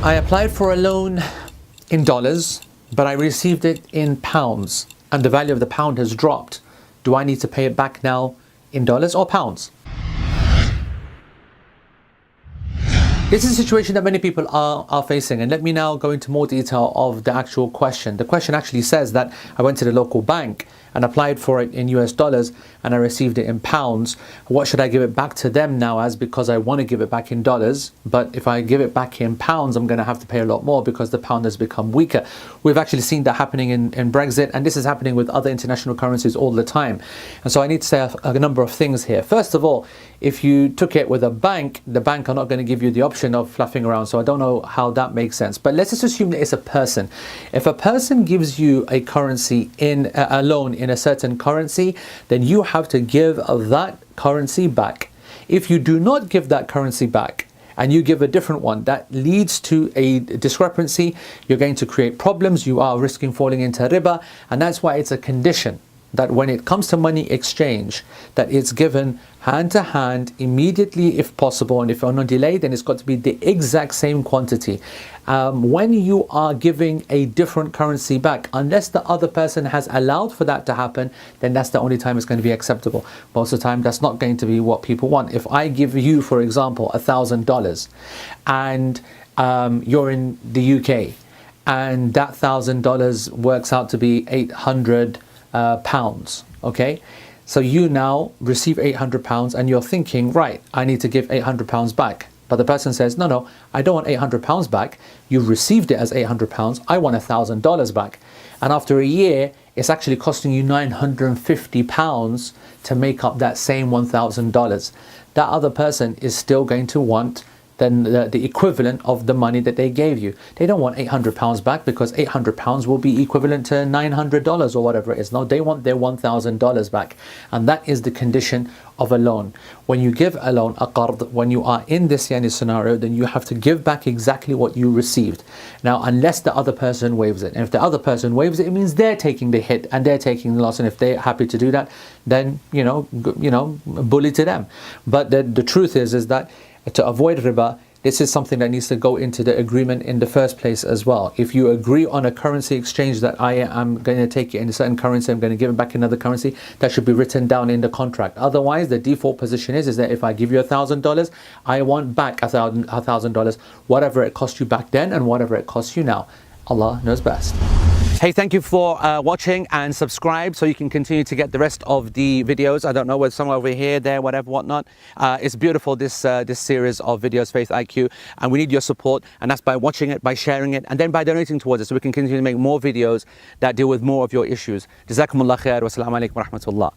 I applied for a loan in dollars, but I received it in pounds, and the value of the pound has dropped. Do I need to pay it back now in dollars or pounds? This is a situation that many people are facing, and let me now go into more detail of the actual question. The question actually says that I went to the local bank and applied for it in US dollars and I received it in pounds. What should I give it back to them now as, because I want to give it back in dollars, but if I give it back in pounds I'm going to have to pay a lot more because the pound has become weaker. We've actually seen that happening in Brexit, and this is happening with other international currencies all the time. And so I need to say a number of things here. First of all, if you took it with a bank, the bank are not going to give you the option of fluffing around, so I don't know how that makes sense. But let's just assume that it's a person. If a person gives you a currency in a loan in a certain currency, then you have to give that currency back. If you do not give that currency back and you give a different one, that leads to a discrepancy. You're going to create problems. You are risking falling into riba, and that's why it's a condition that when it comes to money exchange, that it's given hand to hand immediately if possible, and if on a delay, then it's got to be the exact same quantity. When you are giving a different currency back, unless the other person has allowed for that to happen, then that's the only time it's going to be acceptable. Most of the time that's not going to be what people want. If I give you, for example, $1,000 and you're in the UK and that $1,000 works out to be 800 pounds, okay? So you now receive 800 pounds and you're thinking, right, I need to give 800 pounds back. But the person says, no, I don't want 800 pounds back. You've received it as 800 pounds. I want $1,000 back. And after a year, it's actually costing you 950 pounds to make up that same $1,000. That other person is still going to want then the equivalent of the money that they gave you. They don't want 800 pounds back, because 800 pounds will be equivalent to $900 or whatever it is. No, they want their $1,000 back. And that is the condition of a loan. When you give a loan, a qard, when you are in this scenario, then you have to give back exactly what you received. Now, unless the other person waives it. And if the other person waives it, it means they're taking the hit and they're taking the loss. And if they're happy to do that, then, bully to them. But the truth is that to avoid riba, this is something that needs to go into the agreement in the first place as well. If you agree on a currency exchange that I am going to take it in a certain currency, I'm going to give it back in another currency, that should be written down in the contract. Otherwise, the default position is that if I give you $1,000, I want back $1,000, whatever it cost you back then and whatever it costs you now. Allah knows best. Hey, thank you for watching, and subscribe so you can continue to get the rest of the videos. I don't know whether somewhere over here, there, whatever, whatnot. It's beautiful, this series of videos, Faith IQ, and we need your support, and that's by watching it, by sharing it, and then by donating towards it, so we can continue to make more videos that deal with more of your issues. Jazakumullah khair, wa assalamu alaikum wa rahmatullah.